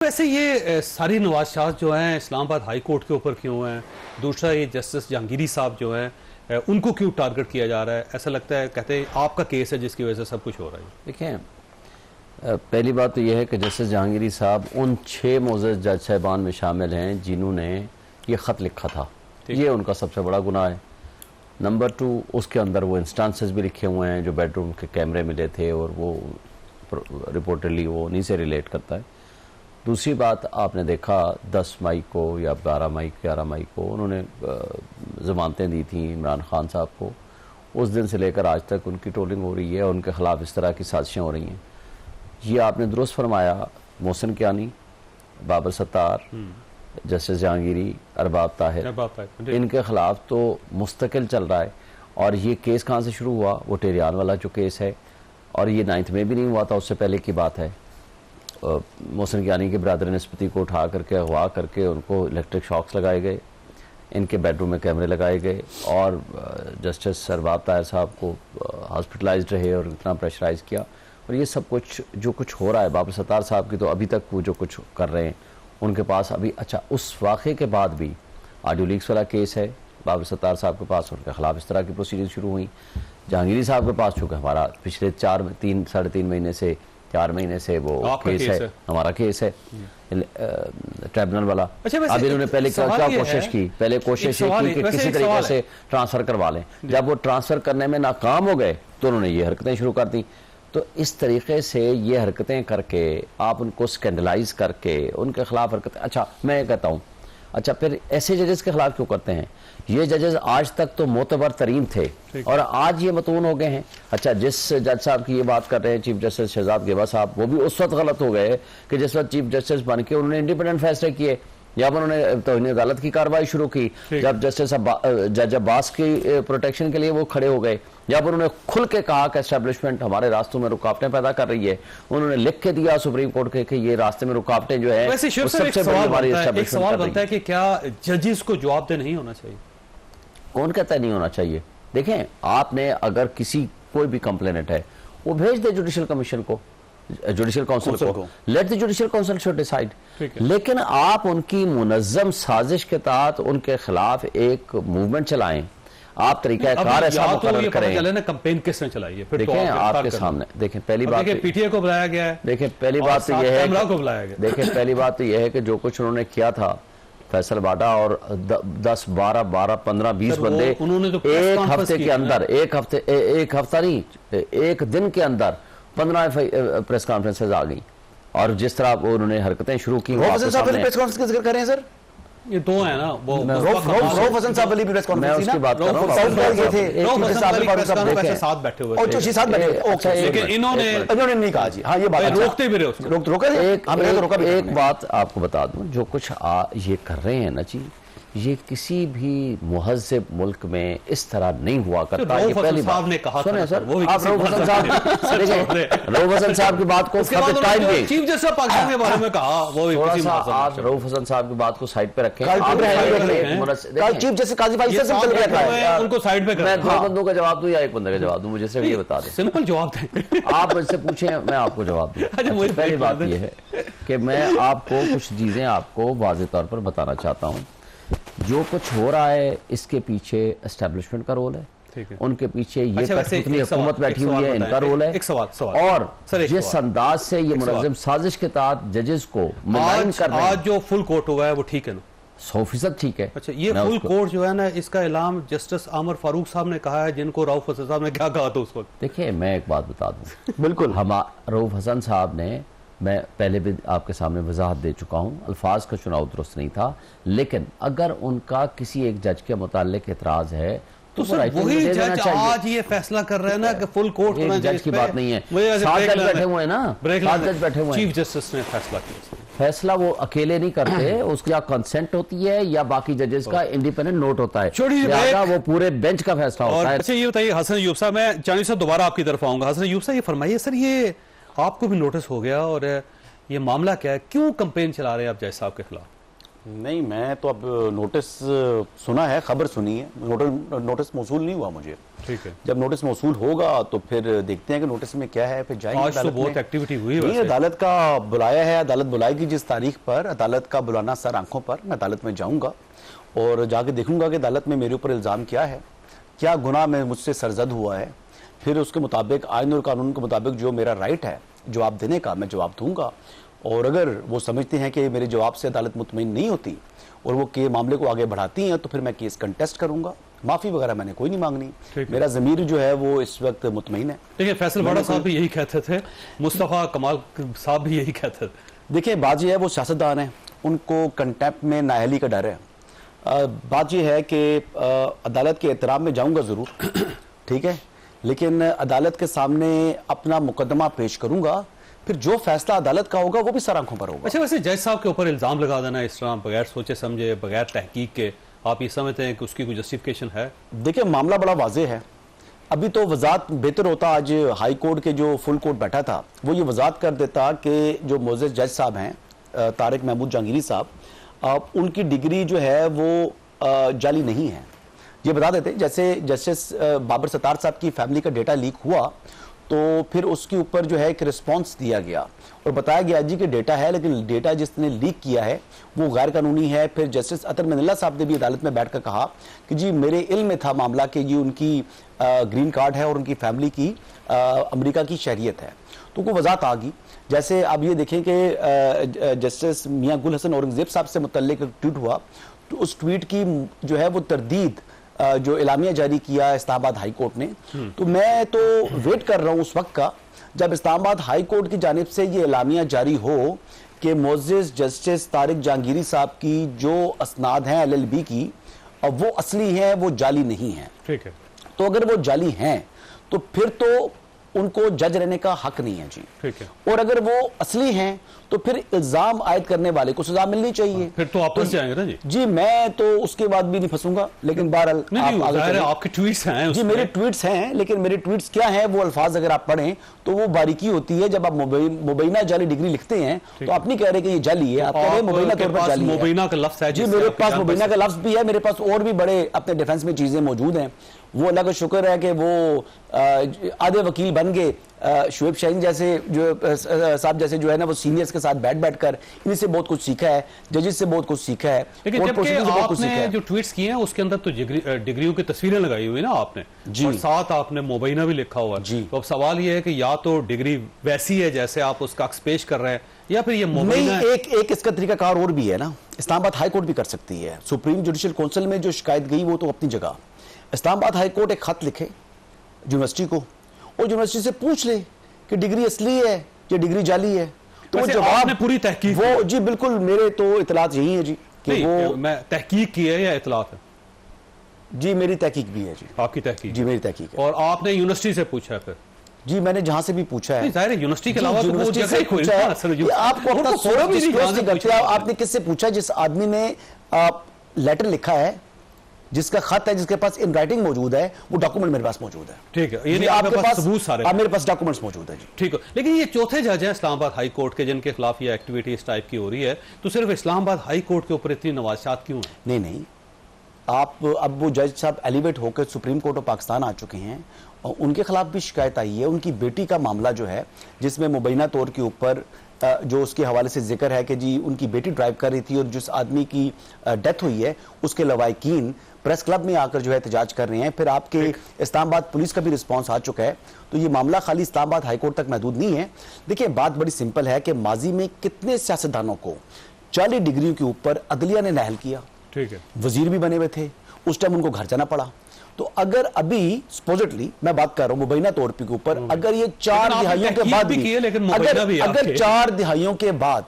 वैसे ये सारी नवाज शाह जो हैं इस्लामाबाद हाई कोर्ट के ऊपर क्यों हैं? दूसरा ये जस्टिस जहांगीरी साहब जो हैं उनको क्यों टारगेट किया जा रहा है? ऐसा लगता है कहते हैं आपका केस है जिसकी वजह से सब कुछ हो रहा है। देखें, पहली बात तो यह है कि जस्टिस जहांगीरी साहब उन 6 मोअज़्ज़ज़ जज साहिबान में शामिल हैं जिन्होंने ये ख़त लिखा था। ये उनका सबसे बड़ा गुनाह है। नंबर 2, उसके अंदर वो इंस्टांसेस भी लिखे हुए हैं जो बेडरूम के कैमरे मिले थे और वो रिपोर्टली वो उन्हीं से रिलेट करता है। दूसरी बात, आपने देखा 10 मई को या 12 मई 11 मई को उन्होंने ज़मानतें दी थी इमरान खान साहब को। उस दिन से लेकर आज तक उनकी ट्रोलिंग हो रही है, उनके ख़िलाफ़ इस तरह की साजिशें हो रही हैं। ये आपने दुरुस्त फरमाया, मोहसिन कियानी, बाबर सत्तार, जस्टिस जहांगीरी, अरबाब ताहिर, इनके ख़िलाफ़ तो मुस्तकिल चल रहा है। और ये केस कहाँ से शुरू हुआ? वो टेरियान वाला जो केस है, और ये 9th में भी नहीं हुआ था, उससे पहले की बात है। मोहसिन कियानी के ब्रदर नस्पति को उठा करके अगवा करके उनको इलेक्ट्रिक शॉक्स लगाए गए, इनके बेडरूम में कैमरे लगाए गए, और जस्टिस अरबाब ताहिर साहब को हॉस्पिटलाइज्ड रहे और इतना प्रेशराइज़ किया। और ये सब कुछ जो कुछ हो रहा है, बाबर सत्तार साहब की तो अभी तक वो जो कुछ कर रहे हैं उनके पास अभी, अच्छा उस वाक़े के बाद भी ऑडियो लीक्स वाला केस है बाबर सत्तार साहब के पास, उनके खिलाफ इस तरह की प्रोसीडिंग शुरू हुई। जहांगीरी साहब के पास चूँकि हमारा पिछले 3-3.5 महीने से 4 महीने से वो केस है, हमारा केस है ट्रिब्यूनल वाला। अब इन्होंने पहले क्या कोशिश की? पहले कोशिश ये की कि किसी तरीके से ट्रांसफ़र करवा लें। जब वो ट्रांसफ़र करने में नाकाम हो गए तो उन्होंने ये हरकतें शुरू कर दी। तो इस तरीके से ये हरकतें करके आप उनको स्कैंडलाइज करके उनके खिलाफ हरकतें, अच्छा मैं ये कहता हूँ, अच्छा फिर ऐसे जजेस के खिलाफ क्यों करते हैं? ये जजेस आज तक तो मोतबर तरीन थे और आज ये मतून हो गए हैं। अच्छा, जिस जज साहब की ये बात कर रहे हैं चीफ जस्टिस शहजाद गेबा साहब, वो भी उस वक्त गलत हो गए कि जिस वक्त चीफ जस्टिस बन के उन्होंने इंडिपेंडेंट फैसले किए, जब उन्होंने तौहीन अदालत की कार्रवाई शुरू की, जब जस्टिस जज अब्बास की प्रोटेक्शन के लिए वो खड़े हो गए, जब उन्होंने खुल के कहा कि एस्टेब्लिशमेंट हमारे रास्तों में रुकावटें पैदा कर रही है, उन्होंने लिख के दिया सुप्रीम कोर्ट के कि ये रास्ते में रुकावटें जो है। सबसे बड़ी हमारी एक सवाल बनता है कि क्या जजेस को जवाबदेह नहीं होना चाहिए? कौन कहता है नहीं होना चाहिए? देखें, आपने अगर किसी कोई भी कंप्लेनेंट है वो भेज दे जुडिशियल कमीशन को, जुडिशियल काउंसिल को, let the judicial council should decide. लेकिन आप उनकी मुनज़्ज़म साजिश के तहत उनके खिलाफ एक मूवमेंट चलाएं, आप तरीका कार ऐसा मुकर्रर करें। कैंपेन किसने चलाई है? देखें आपके सामने, देखें पहली बात पीटीए को बुलाया गया है। देखें पहली बात तो यह है, देखें पहली बात तो यह है कि जो कुछ उन्होंने किया था फैसल बाटा और 10, 12, 15, 20 बंदे एक हफ्ते के अंदर, एक हफ्ता नहीं, एक दिन के अंदर 15 प्रेस कॉन्फ्रेंसेज आ गई। और जिस तरह उन्होंने हरकतें शुरू की, प्रेस कॉन्फ्रेंस का जिक्र करें सर, ये 2 है ना, वो रऊफ हसन साहब वाली प्रेस कॉन्फ्रेंस, मैं उसकी बात कर रहा हूं। साथ बैठे हुए और साथ बैठे, लेकिन इन्होंने नहीं कहा जी। हाँ, ये बात रोकते भी रहे उसको। एक बात आपको बता दूं, जो कुछ ये कर रहे हैं ना जी, ये किसी भी मुहज़्ज़ब मुल्क में इस तरह नहीं हुआ करता। ये पहली बात ने कहा, सुने सर, आप रऊफ हसन साहब, रऊफ हसन साहब की बात को टाइम दें। चीफ जस्टिस पाकिस्तान के बारे में कहा, वो थोड़ा सा आप रऊफ हसन साहब की बात को साइड पे रखें। चीफ जस्टिस काजी भाई से चल गया था, उनको साइड पे मैं 2 बंदों का जवाब दूं या एक बंदे का जवाब दूं? मुझे सिर्फ ये बता दें, सिंपल जवाब दें। आप मुझसे पूछें, मैं आपको जवाब दूं। पहली बात ये है कि मैं आपको कुछ चीजें आपको वाज़ेह तौर पर बताना चाहता हूँ। जो कुछ हो रहा है इसके पीछे एस्टेब्लिशमेंट का रोल है, उनके पीछे ये कठपुतली हुकूमत बैठी हुई है, इनका रोल है। एक सवाल और जिस अंदाज से ये मुनज़्ज़म साजिश के तहत जजेस को मलाइन कर रहे हैं, आज जो फुल कोर्ट हुआ है वो ठीक है ना? 100% ठीक है। अच्छा, ये फुल कोर्ट जो है ना, इसका ऐलान जस्टिस आमर फारूक साहब ने कहा है, जिनको रऊफ हसन साहब ने क्या कहा था उस वक्त? देखिए, मैं एक बात बता दूं, बिल्कुल रऊफ हसन साहब ने, मैं पहले भी आपके सामने वजाहत दे चुका हूँ, अल्फाज का चुनाव दुरुस्त नहीं था, लेकिन अगर उनका किसी एक जज के मुताल्लिक एतराज़ है तो वही जज आज ये फैसला कर रहे हैं ना कि फुल कोर्ट होना चाहिए। जज की बात नहीं है, 7 जज बैठे हुए हैं ना, 7 जज बैठे हुए हैं। चीफ जस्टिस ने फैसला किया। फैसला वो अकेले नहीं करते, उसकी या कंसेंट होती है या बाकी जजेस का इंडिपेंडेंट नोट होता है, लिहाजा वो पूरे बेंच का फैसला होता है। अच्छा, ये बताइए हसन अय्यूब साहब, मैं चांदी साहब दोबारा आपकी तरफ आऊंगा। हसन अय्यूब साहब, ये फरमाइए सर, ये आपको भी नोटिस हो गया और ये मामला क्या है? क्यों कंपेन चला रहे हैं आप जज साहब के खिलाफ? नहीं, मैं तो अब नोटिस सुना है, खबर सुनी है, नोटिस मौसूल नहीं हुआ मुझे। ठीक है। जब नोटिस मौसूल होगा तो फिर देखते हैं कि नोटिस में क्या है, फिर जाएंगे आज तो अदालत बहुत में। एक्टिविटी हुई नहीं, वैसे। अदालत का बुलाया है, अदालत बुलाएगी जिस तारीख पर, अदालत का बुलाना सर आंखों पर, मैं अदालत में जाऊंगा और जाके देखूंगा कि अदालत में मेरे ऊपर इल्ज़ाम क्या है, क्या गुनाह में मुझसे सरजद हुआ है, फिर उसके मुताबिक आइन और कानून के मुताबिक जो मेरा राइट है जवाब देने का, मैं जवाब दूंगा। और अगर वो समझते हैं कि मेरे जवाब से अदालत मुतमईन नहीं होती और वो के मामले को आगे बढ़ाती हैं तो फिर मैं केस कंटेस्ट करूंगा। माफ़ी वगैरह मैंने कोई नहीं मांगनी, मेरा ज़मीर जो है वो इस वक्त मुतमईन है। देखिए फैसल बाड़ा साहब भी यही कहते थे, मुस्तफ़ा कमाल साहब भी यही कहते थे। देखिए बात यह है, वो सियासतदान हैं, उनको कंटेम्प्ट में नाअहली का डर है। बात यह है कि अदालत के एहतराम में जाऊंगा ज़रूर, ठीक है, लेकिन अदालत के सामने अपना मुकदमा पेश करूंगा, फिर जो फैसला अदालत का होगा वो भी सर आंखों पर होगा। अच्छा, वैसे जज साहब के ऊपर इल्ज़ाम लगा देना इस तरह बगैर सोचे समझे, बगैर तहकीक के, आप ये समझते हैं कि उसकी कोई जस्टिफिकेशन है? देखिए मामला बड़ा वाजे है, अभी तो वजात बेहतर होता, आज हाई कोर्ट के जो फुल कोर्ट बैठा था वो ये वजात कर देता कि जो मोअज़्ज़ज़ जज साहब हैं तारिक महमूद जहांगीरी साहब, उनकी डिग्री जो है वो जाली नहीं है, ये बता देते। जैसे जस्टिस बाबर सत्तार साहब की फैमिली का डेटा लीक हुआ तो फिर उसके ऊपर जो है एक रिस्पांस दिया गया और बताया गया जी कि डेटा है, लेकिन डेटा जिसने लीक किया है वो गैर कानूनी है। फिर जस्टिस अतर मनिल्ला साहब ने भी अदालत में बैठकर कहा कि जी मेरे इल्म में था मामला कि ये उनकी ग्रीन कार्ड है और उनकी फैमिली की अमेरिका की शहरियत है, तो वो वजात आ गई। जैसे आप ये देखें कि जस्टिस मियाँ गुल हसन औरंगजेब साहब से मुतल्लिक ट्वीट हुआ, तो उस ट्वीट की जो है वो तरदीद जो इलामिया जारी किया इस्लामाबाद हाई कोर्ट ने, तो मैं तो वेट कर रहा हूं उस वक्त का जब इस्लामाबाद हाई कोर्ट की जानिब से ये इलामिया जारी हो कि मुअज़्ज़ज़ जस्टिस तारिक जहांगीरी साहब की जो असनाद हैं LLB की, अब वो असली हैं, वो जाली नहीं है। ठीक है। तो अगर वो जाली हैं तो फिर तो उनको जज रहने का हक नहीं है जी। ठीक है। और अगर वो असली हैं तो फिर इल्जाम आयद करने वाले को सजा मिलनी चाहिए। फिर तो आप फंस जाएंगे ना जी। जी मैं तो उसके बाद भी नहीं फंसूंगा, लेकिन बहरहाल आपके ट्वीट्स हैं जी, मेरे ट्वीट्स हैं, लेकिन मेरे ट्वीट्स क्या हैं वो अल्फाज अगर आप पढ़ें तो वो बारीकी होती है। जब आप मुबैना जाली डिग्री लिखते हैं तो आप नहीं कह रहे कि ये जाली है, आप कह रहे हैं मुबैना तौर पर जाली है। मुबैना का लफ्ज है जी, मेरे पास मुबैना का लफ्ज भी है, मेरे पास और भी बड़े अपने डिफेंस में चीजें मौजूद हैं। वो अल्लाह का शुक्र है कि वो आधे वकील बन गए, शुएब शाहीन जैसे जो साहब जैसे जो है ना वो सीनियर्स के साथ बैठ कर इन्हीं से बहुत कुछ सीखा है, जजेस से बहुत कुछ सीखा है। लेकिन जबकि आपने जो ट्वीट्स किए हैं उसके अंदर तो डिग्रियों की तस्वीरें लगाई हुई ना आपने जी, और साथ आपने मुबैना भी लिखा हुआ है। तो अब सवाल ये है कि या तो डिग्री वैसी है जैसे आप उसका अक्स पेश कर रहे हैं, या फिर ये मुबैना एक इसका तरीकाकार और भी है ना, इस्लामाबाद हाई कोर्ट भी कर सकती है। सुप्रीम जुडिशल काउंसिल में जो शिकायत गई वो तो अपनी जगह, इस्लामाबाद हाई कोर्ट एक खत लिखे यूनिवर्सिटी को और यूनिवर्सिटी से पूछ ले कि डिग्री असली है या डिग्री जाली है, तो जवाब ने पूरी तहकीक वो जी बिल्कुल मेरे तो इतलात यही है जी कि वो मैं तहकीक की है या इतलात है? जी मेरी तहकीक भी है जी। आपकी तहकीक? जी मेरी तहकीक है। और आपने यूनिवर्सिटी से पूछा है? फिर जी मैंने जहां से भी पूछा है, जाहिर है यूनिवर्सिटी के अलावा यूनिवर्सिटी से पूछा है। आपको अपना सोर्स डिस्क्लोज नहीं करते, आपने किससे पूछा? जिस आदमी ने लेटर लिखा है, जिसका खत है, जिसके पास इन राइटिंग मौजूद है, वो डॉक्यूमेंट मेरे पास मौजूद है। ठीक है, ये आपके पास सबूत सारे? मेरे पास डॉक्यूमेंट्स मौजूद है जी। ठीक है, लेकिन ये चौथे जज हैं इस्लामाबाद हाई कोर्ट के जिनके खिलाफ ये एक्टिविटी इस टाइप की हो रही है, तो सिर्फ इस्लामाबाद हाई कोर्ट के ऊपर इतनी नवाज़ात क्यों है? नहीं नहीं, आप अब वो जज साहब एलिवेट होकर सुप्रीम कोर्ट ऑफ पाकिस्तान आ चुके हैं और उनके खिलाफ भी शिकायत आई है। उनकी बेटी का मामला जो है, जिसमें मुबैना तौर के ऊपर जो उसके हवाले से जिक्र है कि जी उनकी बेटी ड्राइव कर रही थी और जिस आदमी की डेथ हुई है उसके लवाहिकीन प्रेस क्लब में आकर जो है एहतजाज कर रहे हैं। फिर आपके इस्लामाबाद पुलिस का भी रिस्पांस आ चुका है। तो ये मामला खाली इस्लामाबाद हाई कोर्ट तक महदूद नहीं है। देखिए बात बड़ी सिंपल है कि माजी में कितने सियासतदानों को 40 डिग्रियों के ऊपर अदलिया ने नाअहल किया। ठीक है, वजीर भी बने हुए थे, उस टाइम उनको घर जाना पड़ा। तो अगर अभी सपोजिटली मैं बात कर रहा हूं मुबैना तौर के ऊपर, अगर ये 4 दिहाइयों के बाद भी, अगर 4 दिहाइयों के बाद